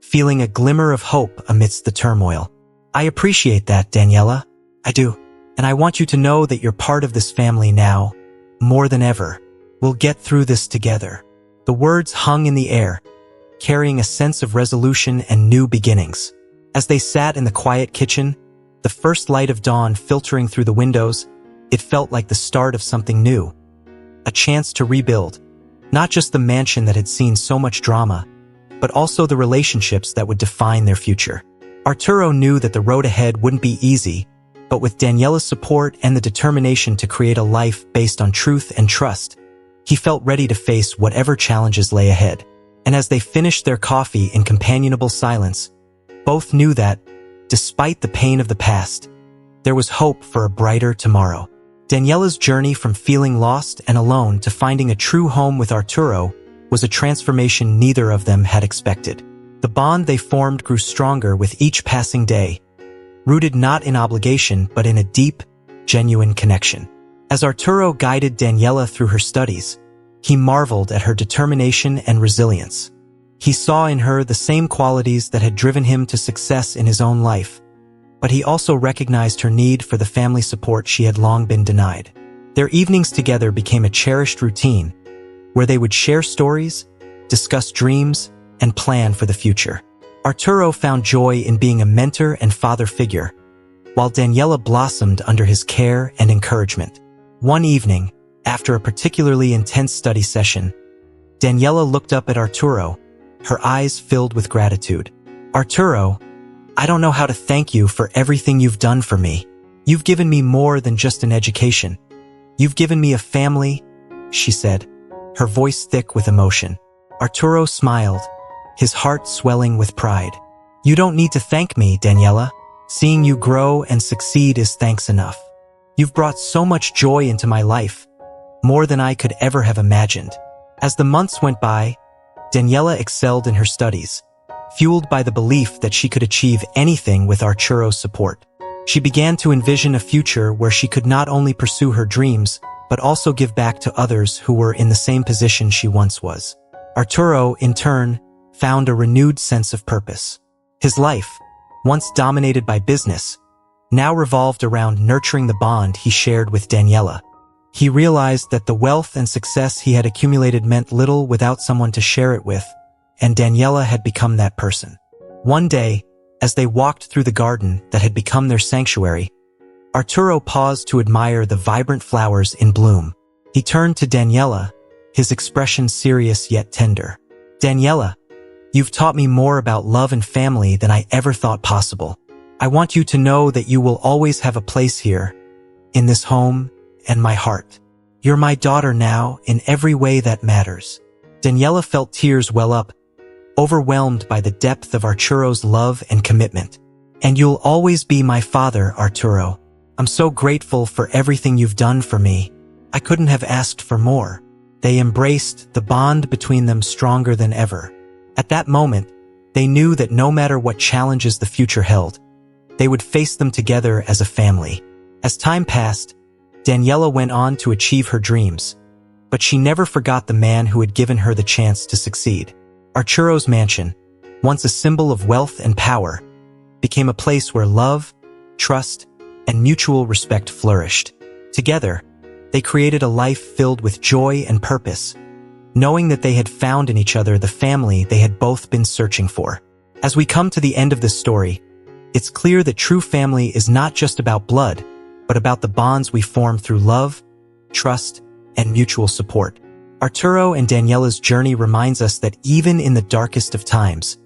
feeling a glimmer of hope amidst the turmoil. "I appreciate that, Daniela. I do. And I want you to know that you're part of this family now, more than ever. We'll get through this together." The words hung in the air, carrying a sense of resolution and new beginnings. As they sat in the quiet kitchen, the first light of dawn filtering through the windows, it felt like the start of something new. A chance to rebuild, not just the mansion that had seen so much drama, but also the relationships that would define their future. Arturo knew that the road ahead wouldn't be easy, but with Daniela's support and the determination to create a life based on truth and trust, he felt ready to face whatever challenges lay ahead. And as they finished their coffee in companionable silence, both knew that, despite the pain of the past, there was hope for a brighter tomorrow. Daniela's journey from feeling lost and alone to finding a true home with Arturo was a transformation neither of them had expected. The bond they formed grew stronger with each passing day, rooted not in obligation but in a deep, genuine connection. As Arturo guided Daniela through her studies, he marveled at her determination and resilience. He saw in her the same qualities that had driven him to success in his own life, but he also recognized her need for the family support she had long been denied. Their evenings together became a cherished routine, where they would share stories, discuss dreams, and plan for the future. Arturo found joy in being a mentor and father figure, while Daniela blossomed under his care and encouragement. One evening, after a particularly intense study session, Daniela looked up at Arturo, her eyes filled with gratitude. "Arturo, I don't know how to thank you for everything you've done for me. You've given me more than just an education. You've given me a family," she said, her voice thick with emotion. Arturo smiled, his heart swelling with pride. "You don't need to thank me, Daniela. Seeing you grow and succeed is thanks enough. You've brought so much joy into my life, more than I could ever have imagined." As the months went by, Daniela excelled in her studies, fueled by the belief that she could achieve anything with Arturo's support. She began to envision a future where she could not only pursue her dreams, but also give back to others who were in the same position she once was. Arturo, in turn, found a renewed sense of purpose. His life, once dominated by business, now revolved around nurturing the bond he shared with Daniela. He realized that the wealth and success he had accumulated meant little without someone to share it with, and Daniela had become that person. One day, as they walked through the garden that had become their sanctuary, Arturo paused to admire the vibrant flowers in bloom. He turned to Daniela, his expression serious yet tender. "Daniela, you've taught me more about love and family than I ever thought possible. I want you to know that you will always have a place here, in this home and my heart. You're my daughter now in every way that matters." Daniela felt tears well up, overwhelmed by the depth of Arturo's love and commitment. "And you'll always be my father, Arturo. I'm so grateful for everything you've done for me. I couldn't have asked for more." They embraced, the bond between them stronger than ever. At that moment, they knew that no matter what challenges the future held, they would face them together as a family. As time passed, Daniela went on to achieve her dreams, but she never forgot the man who had given her the chance to succeed. Arturo's mansion, once a symbol of wealth and power, became a place where love, trust, and mutual respect flourished. Together, they created a life filled with joy and purpose, knowing that they had found in each other the family they had both been searching for. As we come to the end of this story, it's clear that true family is not just about blood, but about the bonds we form through love, trust, and mutual support. Arturo and Daniela's journey reminds us that even in the darkest of times,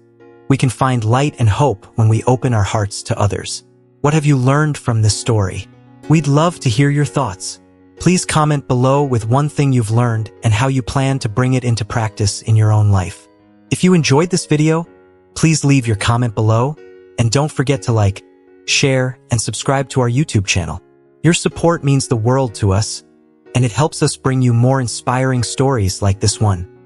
we can find light and hope when we open our hearts to others. What have you learned from this story? We'd love to hear your thoughts. Please comment below with one thing you've learned and how you plan to bring it into practice in your own life. If you enjoyed this video, please leave your comment below, and don't forget to like, share, and subscribe to our YouTube channel. Your support means the world to us, and it helps us bring you more inspiring stories like this one.